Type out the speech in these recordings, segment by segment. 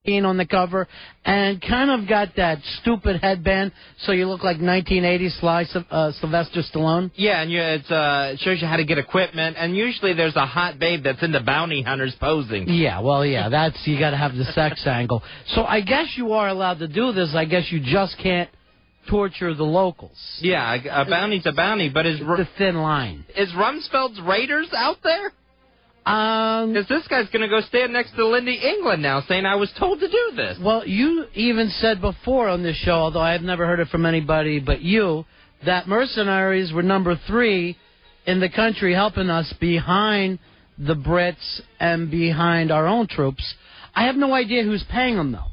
on the cover, and kind of got that stupid headband, so you look like 1980s Sylvester Stallone. Yeah, and it shows you how to get equipment, and usually there's a hot babe that's into bounty hunters posing. Yeah, well, yeah, you got to have the sex angle. So I guess you are allowed to do this. I guess you just can't torture the locals. Yeah, a bounty's a bounty, but is the thin line. Is Rumsfeld's Raiders out there? Because this guy's going to go stand next to Lindy England now, saying, I was told to do this. Well, you even said before on this show, although I have never heard it from anybody but you, that mercenaries were number 3 in the country helping us behind the Brits and behind our own troops. I have no idea who's paying them, though.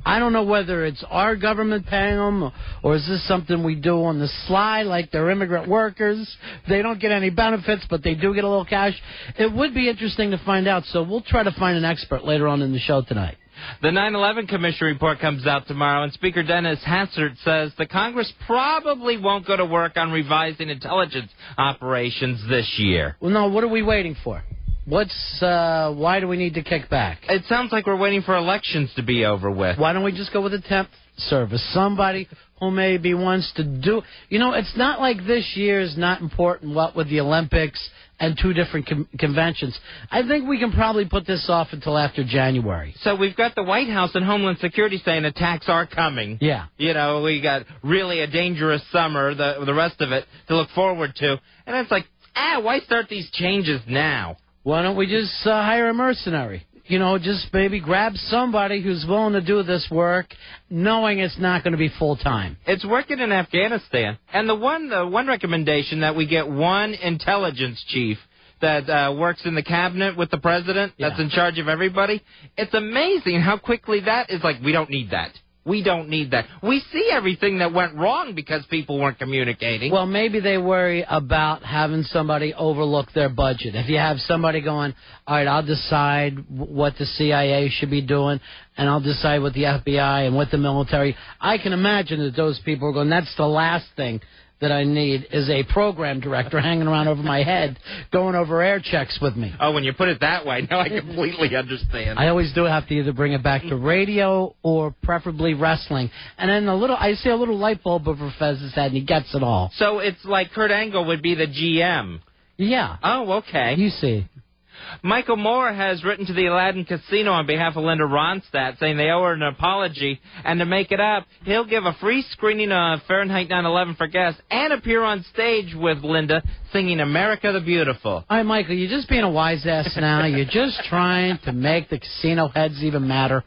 I don't know whether it's our government paying them or is this something we do on the sly, like they're immigrant workers. They don't get any benefits, but they do get a little cash. It would be interesting to find out, so we'll try to find an expert later on in the show tonight. The 9/11 Commission report comes out tomorrow, and Speaker Dennis Hassert says the Congress probably won't go to work on revising intelligence operations this year. Well, no, what are we waiting for? Why do we need to kick back? It sounds like we're waiting for elections to be over with. Why don't we just go with a temp service? Somebody who maybe wants to do... You know, it's not like this year is not important, what with the Olympics and 2 different conventions. I think we can probably put this off until after January. So we've got the White House and Homeland Security saying attacks are coming. Yeah. You know, we got really a dangerous summer, the rest of it, to look forward to. And it's like, why start these changes now? Why don't we just hire a mercenary? You know, just maybe grab somebody who's willing to do this work, knowing it's not going to be full-time. It's working in Afghanistan. And the one recommendation that we get one intelligence chief that works in the cabinet with the president, that's in charge of everybody. It's amazing how quickly that is like, we don't need that. We don't need that. We see everything that went wrong because people weren't communicating. Well, maybe they worry about having somebody overlook their budget. If you have somebody going, all right, I'll decide what the CIA should be doing, and I'll decide what the FBI and what the military. I can imagine that those people are going, that's the last thing that I need is a program director hanging around over my head going over air checks with me. Oh, when you put it that way, now I completely understand. I always do have to either bring it back to radio or preferably wrestling. And then I see a little light bulb over Fez's head, and he gets it all. So it's like Kurt Angle would be the GM. Yeah. Oh, okay. You see. Michael Moore has written to the Aladdin Casino on behalf of Linda Ronstadt, saying they owe her an apology, and to make it up, he'll give a free screening of Fahrenheit 9/11 for guests and appear on stage with Linda singing America the Beautiful. All right, Michael, you're just being a wise ass now. You're just trying to make the casino heads even madder.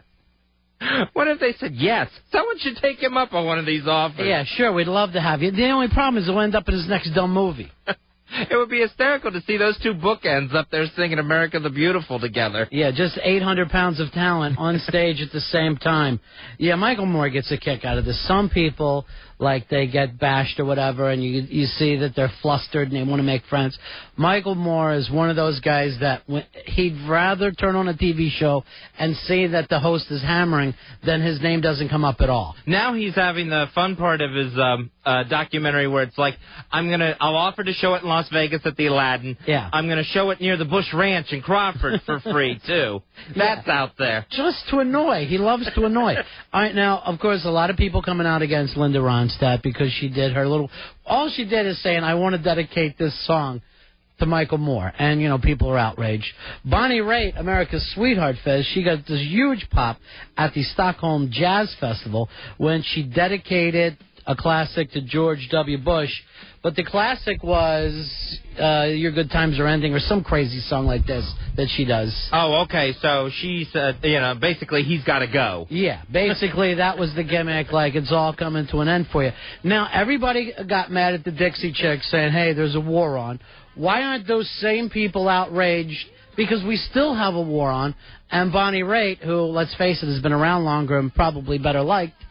What if they said yes? Someone should take him up on one of these offers. Yeah, sure, we'd love to have you. The only problem is he'll end up in his next dumb movie. It would be hysterical to see those 2 bookends up there singing America the Beautiful together. Yeah, just 800 pounds of talent on stage at the same time. Yeah, Michael Moore gets a kick out of this. Some people, like, they get bashed or whatever, and you see that they're flustered and they want to make friends. Michael Moore is one of those guys that he'd rather turn on a TV show and see that the host is hammering than his name doesn't come up at all. Now he's having the fun part of his documentary where it's like, I'll offer to show it in Las Vegas at the Aladdin. Yeah. I'm going to show it near the Bush Ranch in Crawford for free, too. That's out there. Just to annoy. He loves to annoy. All right, now, of course, a lot of people coming out against Linda Ronstadt because she did her little... All she did is saying, I want to dedicate this song to Michael Moore. And, you know, people are outraged. Bonnie Raitt, America's sweetheart, Fez, she got this huge pop at the Stockholm Jazz Festival when she dedicated a classic to George W. Bush. But the classic was Your Good Times Are Ending, or some crazy song like this that she does. Oh, okay. So she said, basically he's got to go. Yeah, basically that was the gimmick, like it's all coming to an end for you. Now, everybody got mad at the Dixie Chicks saying, hey, there's a war on. Why aren't those same people outraged? Because we still have a war on, and Bonnie Raitt, who, let's face it, has been around longer and probably better liked,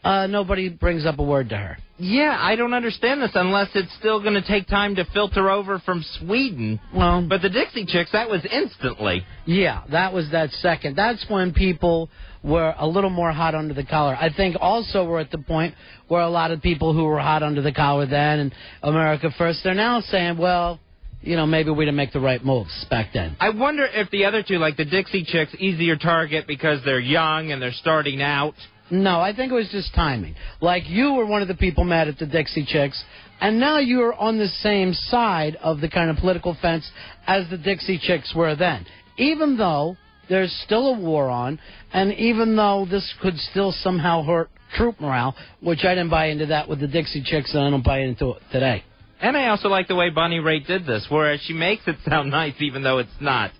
nobody brings up a word to her. Yeah, I don't understand this unless it's still going to take time to filter over from Sweden. Well, but the Dixie Chicks, that was instantly. Yeah, that was that second. That's when people were a little more hot under the collar. I think also we're at the point where a lot of people who were hot under the collar then and America First, they're now saying, well, maybe we didn't make the right moves back then. I wonder if the other two, like the Dixie Chicks, easier target because they're young and they're starting out. No, I think it was just timing. Like, you were one of the people mad at the Dixie Chicks, and now you're on the same side of the kind of political fence as the Dixie Chicks were then. Even though there's still a war on, and even though this could still somehow hurt troop morale, which I didn't buy into that with the Dixie Chicks, and I don't buy into it today. And I also like the way Bonnie Raitt did this, whereas she makes it sound nice even though it's not.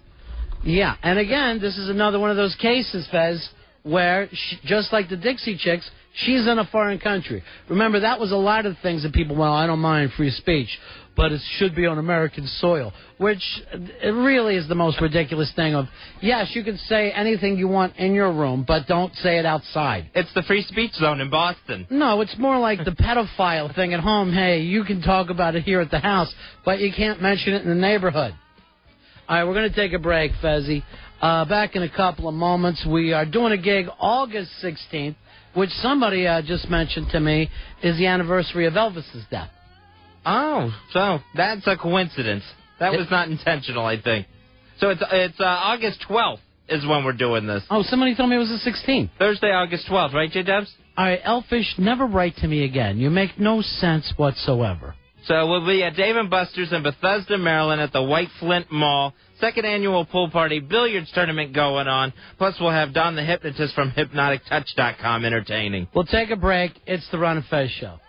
Yeah, and again, this is another one of those cases, Fez, where, just like the Dixie Chicks, she's in a foreign country. Remember, that was a lot of things that people, well, I don't mind free speech, but it should be on American soil, which it really is the most ridiculous thing of, yes, you can say anything you want in your room, but don't say it outside. It's the free speech zone in Boston. No, it's more like the pedophile thing at home. Hey, you can talk about it here at the house, but you can't mention it in the neighborhood. All right, we're going to take a break, Fezzi. Back in a couple of moments. We are doing a gig August 16th, which somebody just mentioned to me is the anniversary of Elvis's death. Oh, so that's a coincidence. That was not intentional, I think. So it's August 12th is when we're doing this. Oh, somebody told me it was the 16th. Thursday, August 12th, right, J-Dubs? All right, Elfish, never write to me again. You make no sense whatsoever. So we'll be at Dave & Buster's in Bethesda, Maryland at the White Flint Mall. Second annual pool party, billiards tournament going on. Plus, we'll have Don the Hypnotist from HypnoticTouch.com entertaining. We'll take a break. It's the Ron and Fez Show.